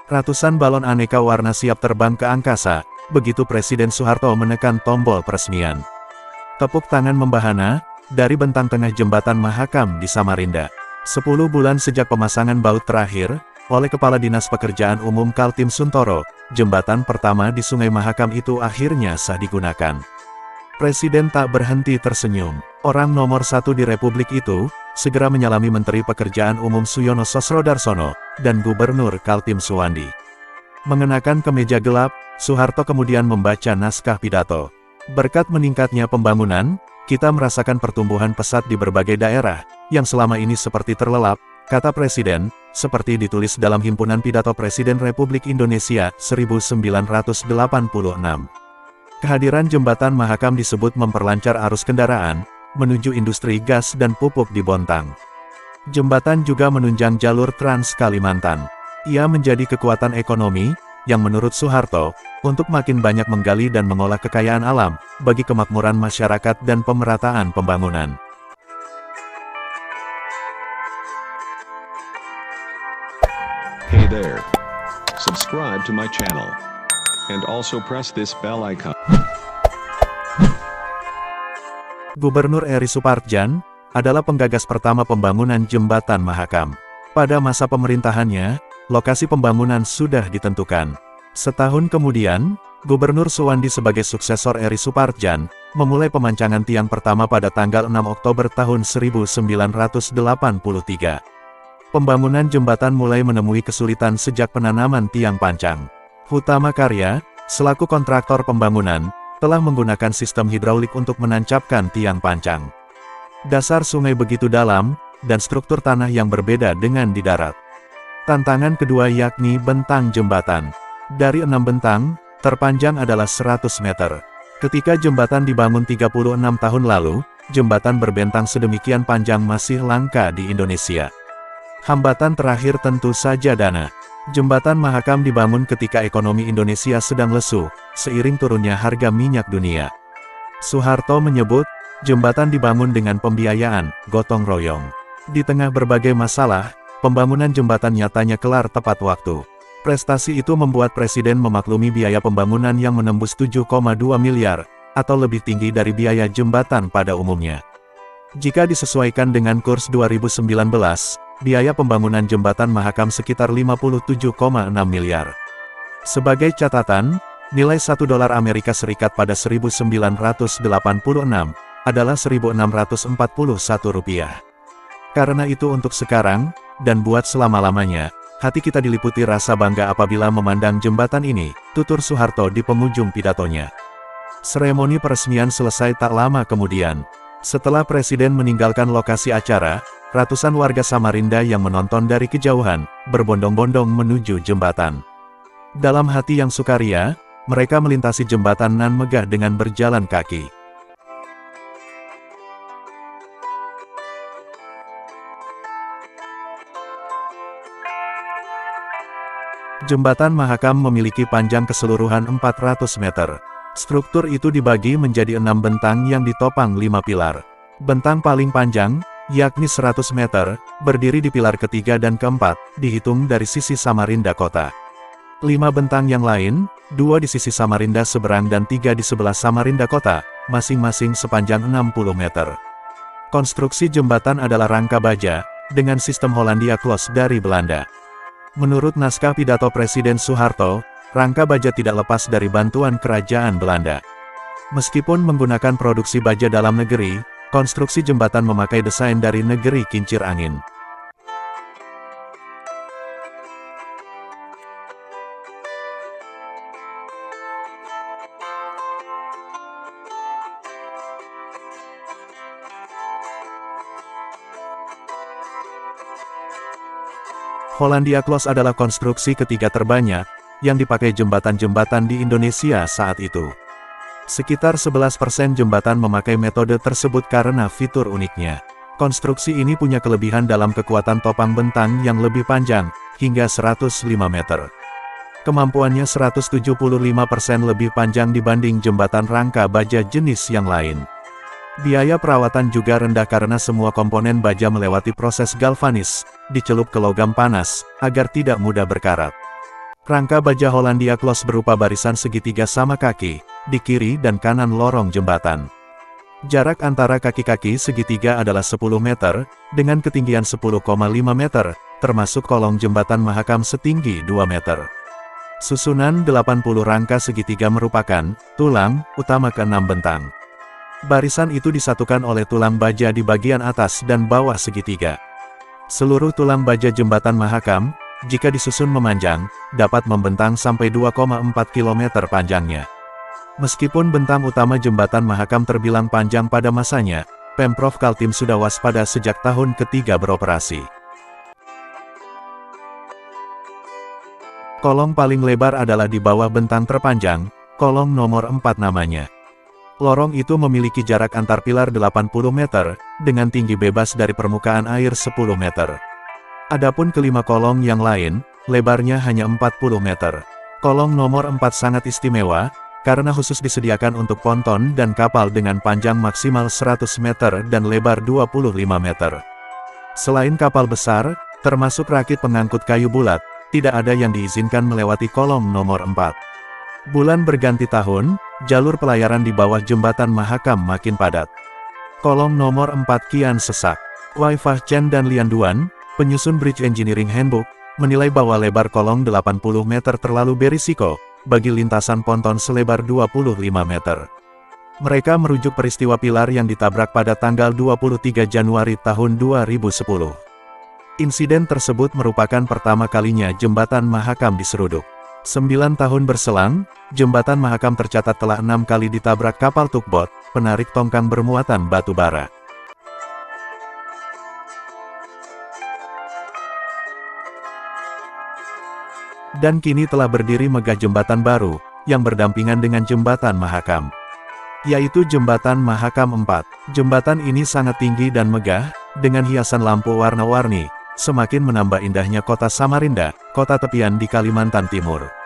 Ratusan balon aneka warna siap terbang ke angkasa, begitu Presiden Soeharto menekan tombol peresmian. Tepuk tangan membahana, dari bentang tengah jembatan Mahakam di Samarinda. 10 bulan sejak pemasangan baut terakhir, oleh Kepala Dinas Pekerjaan Umum Kaltim Suntoro, jembatan pertama di Sungai Mahakam itu akhirnya sah digunakan. Presiden tak berhenti tersenyum. Orang nomor satu di Republik itu, segera menyalami Menteri Pekerjaan Umum Suyono Sosrodarsono, dan Gubernur Kaltim Suwandi. Mengenakan kemeja gelap, Soeharto kemudian membaca naskah pidato. Berkat meningkatnya pembangunan, kita merasakan pertumbuhan pesat di berbagai daerah, yang selama ini seperti terlelap, kata Presiden, seperti ditulis dalam Himpunan Pidato Presiden Republik Indonesia, 1986. Kehadiran jembatan Mahakam disebut memperlancar arus kendaraan, menuju industri gas dan pupuk di Bontang. Jembatan juga menunjang jalur Trans Kalimantan. Ia menjadi kekuatan ekonomi, yang menurut Soeharto, untuk makin banyak menggali dan mengolah kekayaan alam, bagi kemakmuran masyarakat dan pemerataan pembangunan. Hey there. Subscribe to my channel. And also press this bell icon. Gubernur Eri Supardjan adalah penggagas pertama pembangunan jembatan Mahakam. Pada masa pemerintahannya, lokasi pembangunan sudah ditentukan. Setahun kemudian, Gubernur Suwandi sebagai suksesor Eri Supardjan, memulai pemancangan tiang pertama pada tanggal 6 Oktober tahun 1983. Pembangunan jembatan mulai menemui kesulitan sejak penanaman tiang pancang. Hutama Karya, selaku kontraktor pembangunan, telah menggunakan sistem hidraulik untuk menancapkan tiang pancang. Dasar sungai begitu dalam, dan struktur tanah yang berbeda dengan di darat. Tantangan kedua yakni bentang jembatan. Dari 6 bentang, terpanjang adalah 100 meter. Ketika jembatan dibangun 36 tahun lalu, jembatan berbentang sedemikian panjang masih langka di Indonesia. Hambatan terakhir tentu saja dana. Jembatan Mahakam dibangun ketika ekonomi Indonesia sedang lesu, seiring turunnya harga minyak dunia. Soeharto menyebut, jembatan dibangun dengan pembiayaan gotong royong. Di tengah berbagai masalah, pembangunan jembatan nyatanya kelar tepat waktu. Prestasi itu membuat Presiden memaklumi biaya pembangunan yang menembus 7,2 miliar, atau lebih tinggi dari biaya jembatan pada umumnya. Jika disesuaikan dengan kurs 2019, biaya pembangunan jembatan Mahakam sekitar 57,6 miliar. Sebagai catatan, nilai $1 Amerika Serikat pada 1986 adalah Rp1.641. Karena itu untuk sekarang, dan buat selama-lamanya, hati kita diliputi rasa bangga apabila memandang jembatan ini, tutur Soeharto di penghujung pidatonya. Seremoni peresmian selesai tak lama kemudian. Setelah Presiden meninggalkan lokasi acara, ratusan warga Samarinda yang menonton dari kejauhan, berbondong-bondong menuju jembatan. Dalam hati yang sukaria, mereka melintasi jembatan nan megah dengan berjalan kaki. Jembatan Mahakam memiliki panjang keseluruhan 400 meter. Struktur itu dibagi menjadi 6 bentang yang ditopang 5 pilar. Bentang paling panjang, yakni 100 meter, berdiri di pilar ketiga dan keempat, dihitung dari sisi Samarinda Kota. 5 bentang yang lain, 2 di sisi Samarinda seberang dan 3 di sebelah Samarinda Kota, masing-masing sepanjang 60 meter. Konstruksi jembatan adalah rangka baja, dengan sistem Hollandia Klos dari Belanda. Menurut naskah pidato Presiden Soeharto, rangka baja tidak lepas dari bantuan kerajaan Belanda. Meskipun menggunakan produksi baja dalam negeri, konstruksi jembatan memakai desain dari negeri kincir angin. Hollandia Klos adalah konstruksi ketiga terbanyak, yang dipakai jembatan-jembatan di Indonesia saat itu. Sekitar 11% jembatan memakai metode tersebut karena fitur uniknya. Konstruksi ini punya kelebihan dalam kekuatan topang bentang yang lebih panjang, hingga 105 meter. Kemampuannya 175% lebih panjang dibanding jembatan rangka baja jenis yang lain. Biaya perawatan juga rendah karena semua komponen baja melewati proses galvanis, dicelup ke logam panas, agar tidak mudah berkarat. Rangka baja Hollandia Close berupa barisan segitiga sama kaki, di kiri dan kanan lorong jembatan. Jarak antara kaki-kaki segitiga adalah 10 meter, dengan ketinggian 10,5 meter, termasuk kolong jembatan Mahakam setinggi 2 meter. Susunan 80 rangka segitiga merupakan tulang utama ke-6 bentang. Barisan itu disatukan oleh tulang baja di bagian atas dan bawah segitiga. Seluruh tulang baja jembatan Mahakam, jika disusun memanjang, dapat membentang sampai 2,4 km panjangnya. Meskipun bentang utama jembatan Mahakam terbilang panjang pada masanya, Pemprov Kaltim sudah waspada sejak tahun ketiga beroperasi. Kolong paling lebar adalah di bawah bentang terpanjang, kolong nomor 4 namanya. Lorong itu memiliki jarak antar pilar 80 meter, dengan tinggi bebas dari permukaan air 10 meter. Adapun kelima kolong yang lain, lebarnya hanya 40 meter. Kolong nomor 4 sangat istimewa, karena khusus disediakan untuk ponton dan kapal dengan panjang maksimal 100 meter dan lebar 25 meter. Selain kapal besar, termasuk rakit pengangkut kayu bulat, tidak ada yang diizinkan melewati kolong nomor 4. Bulan berganti tahun, jalur pelayaran di bawah jembatan Mahakam makin padat. Kolong nomor 4 kian sesak. Wai Fah Chen dan Lian Duan, penyusun Bridge Engineering Handbook, menilai bahwa lebar kolong 80 meter terlalu berisiko bagi lintasan ponton selebar 25 meter. Mereka merujuk peristiwa pilar yang ditabrak pada tanggal 23 Januari tahun 2010. Insiden tersebut merupakan pertama kalinya jembatan Mahakam diseruduk. 9 tahun berselang, jembatan Mahakam tercatat telah 6 kali ditabrak kapal tugboat, penarik tongkang bermuatan batu bara. Dan kini telah berdiri megah jembatan baru, yang berdampingan dengan jembatan Mahakam, yaitu jembatan Mahakam 4. Jembatan ini sangat tinggi dan megah, dengan hiasan lampu warna-warni, semakin menambah indahnya kota Samarinda, kota tepian di Kalimantan Timur.